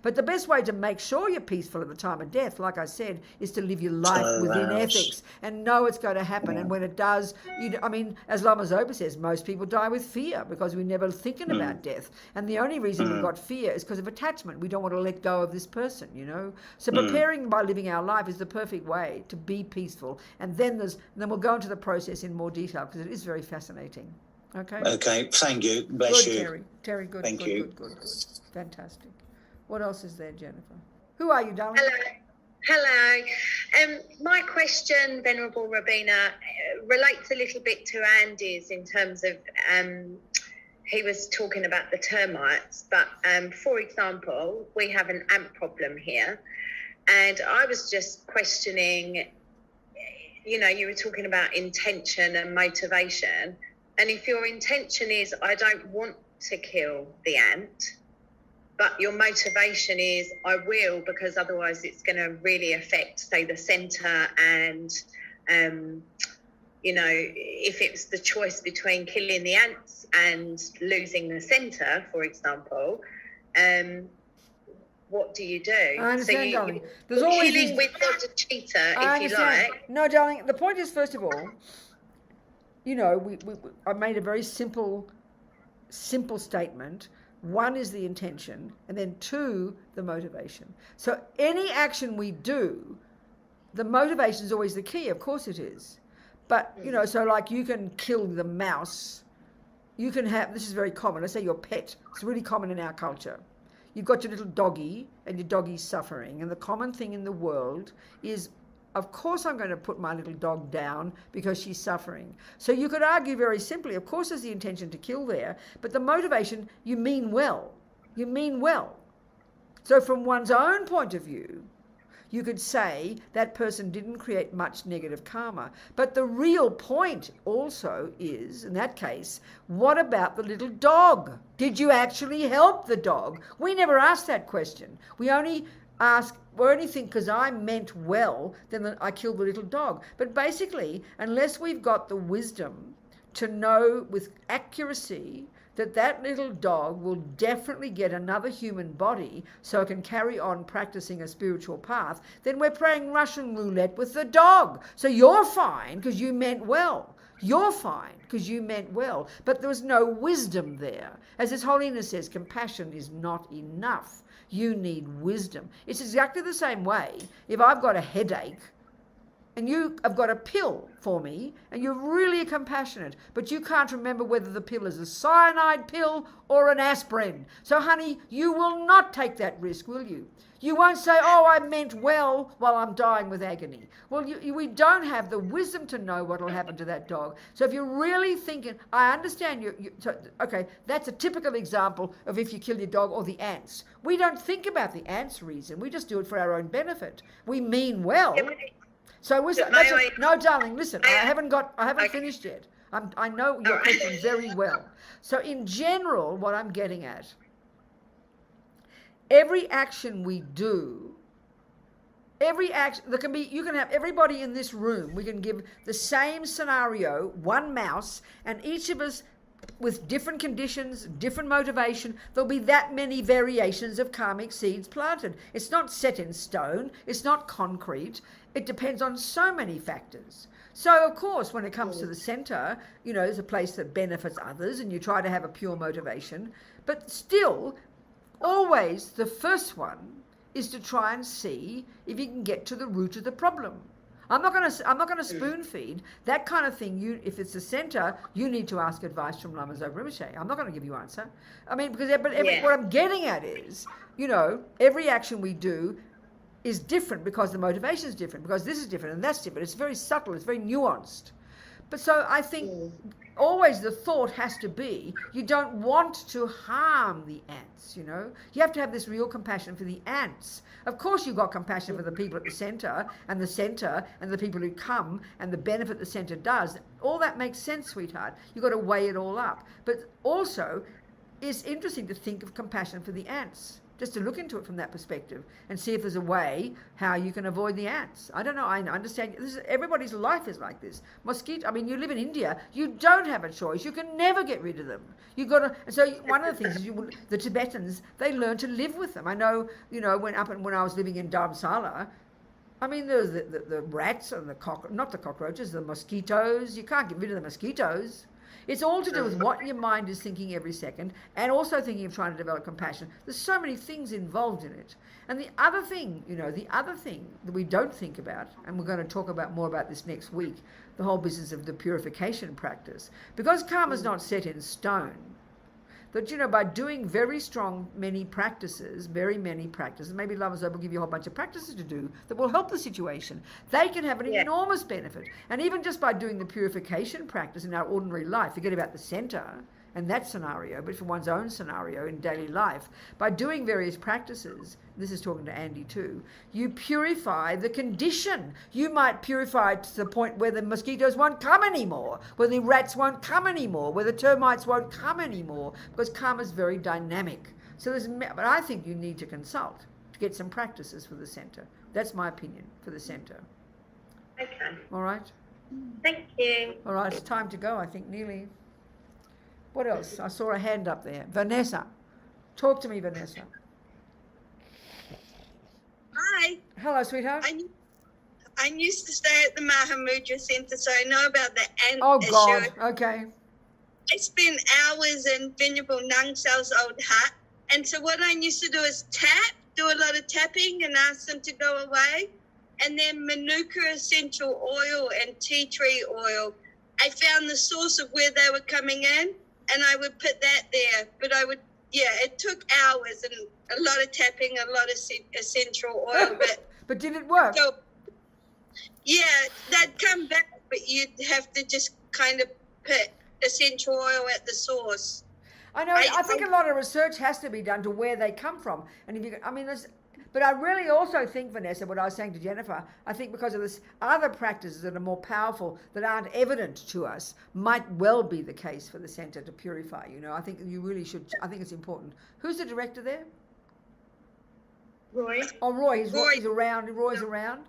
But the best way to make sure you're peaceful at the time of death, like I said, is to live your life within ethics and know it's going to happen. And when it does, as Lama Zopa says, most people die with fear because we're never thinking about death. And the only reason we've got fear is because of attachment. We don't want to let go of this person, So preparing by living our life is the perfect way to be peaceful. And then we'll go into the process in more detail because it is very fascinating. Okay. Okay. Thank you. Bless you. Terry. Terry, good. Thank you. Good. Fantastic. What else is there, Jennifer? Who are you, darling? Hello. My question, Venerable Robina, relates a little bit to Andy's in terms of he was talking about the termites. But for example, we have an ant problem here. And I was just questioning, you were talking about intention and motivation. And if your intention is, I don't want to kill the ant, but your motivation is, I will, because otherwise it's going to really affect, say, the centre. And, if it's the choice between killing the ants and losing the centre, for example, what do you do? I understand, so darling. There's always killing with the cheetah, if you like. No, darling, the point is, first of all, I made a very simple statement. 1 is the intention, and then 2, the motivation. So any action we do, the motivation is always the key. Of course it is. But, so like you can kill the mouse. You can have, this is very common. Let's say your pet. It's really common in our culture. you've got your little doggy and your doggy's suffering, and the common thing in the world is, of course I'm going to put my little dog down because she's suffering. So you could argue very simply, of course there's the intention to kill there, but the motivation, you mean well. You mean well. So from one's own point of view, you could say that person didn't create much negative karma. But the real point also is, in that case, what about the little dog? Did you actually help the dog? We never asked that question. We only think because I meant well, then I killed the little dog. But basically, unless we've got the wisdom to know with accuracy that that little dog will definitely get another human body so it can carry on practicing a spiritual path, then we're playing Russian roulette with the dog. So you're fine because you meant well. You're fine because you meant well. But there was no wisdom there. As His Holiness says, compassion is not enough. You need wisdom. It's exactly the same way if I've got a headache and you have got a pill for me and you're really compassionate, but you can't remember whether the pill is a cyanide pill or an aspirin. So, honey, you will not take that risk, will you? You won't say, oh, I meant well while I'm dying with agony. Well, we don't have the wisdom to know what will happen to that dog. So if you're really thinking, I understand okay, that's a typical example of if you kill your dog or the ants. We don't think about the ants' reason. We just do it for our own benefit. We mean well. So no, darling, listen, I haven't finished yet. I know your question very well. So in general, what I'm getting at, every action we do, you can have everybody in this room, we can give the same scenario, one mouse, and each of us with different conditions, different motivation, there'll be that many variations of karmic seeds planted. It's not set in stone, it's not concrete, it depends on so many factors. So, of course, when it comes to the center, there's a place that benefits others and you try to have a pure motivation, but still, always the first one is to try and see if you can get to the root of the problem. I'm not going to spoon feed that kind of thing. If it's the center, you need to ask advice from Lama Zopa Rinpoche. I'm not going to give you an answer. I mean, what I'm getting at is, every action we do is different because the motivation is different, because this is different and that's different. It's very subtle. It's very nuanced. But so I think always the thought has to be, you don't want to harm the ants, You have to have this real compassion for the ants. Of course you've got compassion for the people at the center and the people who come and the benefit the center does. All that makes sense, sweetheart. You've got to weigh it all up. But also, it's interesting to think of compassion for the ants. Just to look into it from that perspective and see if there's a way how you can avoid the ants. I don't know. I understand. Everybody's life is like this. Mosquito. I mean, you live in India. You don't have a choice. You can never get rid of them. You've got to. And so one of the things is the Tibetans, they learn to live with them. I know. When I was living in Dharamsala, I mean, there's the rats and not the cockroaches, the mosquitoes. You can't get rid of the mosquitoes. It's all to do with what your mind is thinking every second, and also thinking of trying to develop compassion. There's so many things involved in it. And the other thing that we don't think about, and we're going to talk more about this next week, the whole business of the purification practice. Because karma is not set in stone, that, by doing very many practices, maybe Lama Zopa will give you a whole bunch of practices to do that will help the situation. They can have an enormous benefit. And even just by doing the purification practice in our ordinary life, forget about the center and that scenario, but for one's own scenario in daily life, by doing various practices, this is talking to Andy too, you purify the condition. You might purify it to the point where the mosquitoes won't come anymore, where the rats won't come anymore, where the termites won't come anymore, because karma is very dynamic. But I think you need to consult to get some practices for the center. That's my opinion for the center. Okay. All right? Thank you. All right, it's time to go, I think, nearly. What else? I saw a hand up there. Vanessa. Talk to me, Vanessa. Hi. Hello, sweetheart. I used to stay at the Mahamudra Centre, so I know about the ant issue. God. Okay. I spent hours in Venerable Nangsal's old hut, and so what I used to do is do a lot of tapping and ask them to go away. And then Manuka essential oil and tea tree oil, I found the source of where they were coming in, and I would put that there. But it took hours, and a lot of tapping, a lot of essential oil, But did it work? so yeah, that'd come back, but you'd have to just kind of put essential oil at the source. I know. I think a lot of research has to be done to where they come from, and if you, I mean, but I really also think, Vanessa, what I was saying to Jennifer, I think because of this, other practices that are more powerful that aren't evident to us might well be the case for the centre to purify. You know, I think you really should. I think it's important. Who's the director there? Roy. Oh, Roy. He's around. Roy's No. around.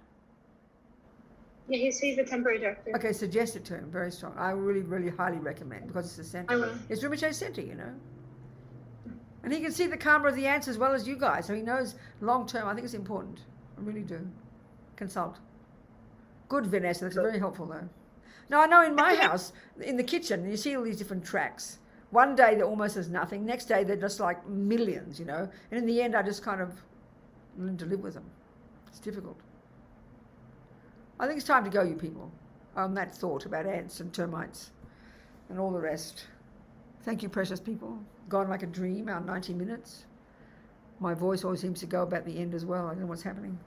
Yeah, he's the temporary director. Okay, suggest it to him. Very strong. I really, really highly recommend, because it's the centre. I will. It's Rinpoche's centre, you know. And he can see the karma of the ants as well as you guys, so he knows long term. I think it's important. I really do. Consult. Good, Vanessa. That's very helpful, though. Now, I know in my house, in the kitchen, you see all these different tracks. One day there almost is nothing. Next day they're just like millions, you know. And in the end, I just kind of learn to live with them. It's difficult. I think it's time to go, you people, on that thought about ants and termites and all the rest. Thank you, precious people. Gone like a dream, our 90 minutes. My voice always seems to go about the end as well. I don't know what's happening.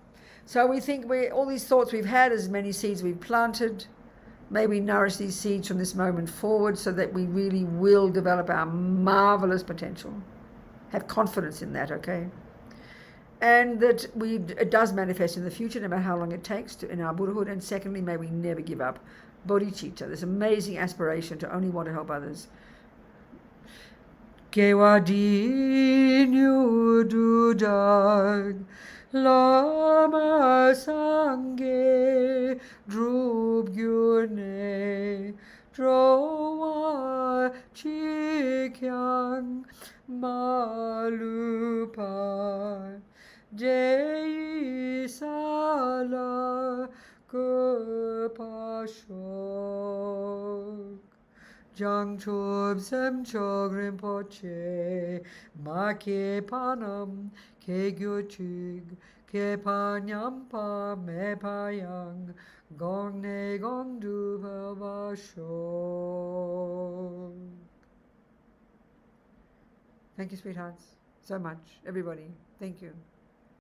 So we think all these thoughts we've had, as many seeds we've planted, may we nourish these seeds from this moment forward so that we really will develop our marvellous potential. Have confidence in that, okay? And that it does manifest in the future, no matter how long it takes in our Buddhahood. And secondly, may we never give up bodhicitta, this amazing aspiration to only want to help others. Kewadinyu dudag lama sangye drubgyune drowa chikyang malupa Jai Sala Kupashok Jang Chub Sem Chog Rinpoche Ma Ke Panam Ke Gyuchig Ke Panyampa Me Payang Gong Ne Gong Du Bashok. Thank you, sweethearts, so much, everybody. Thank you.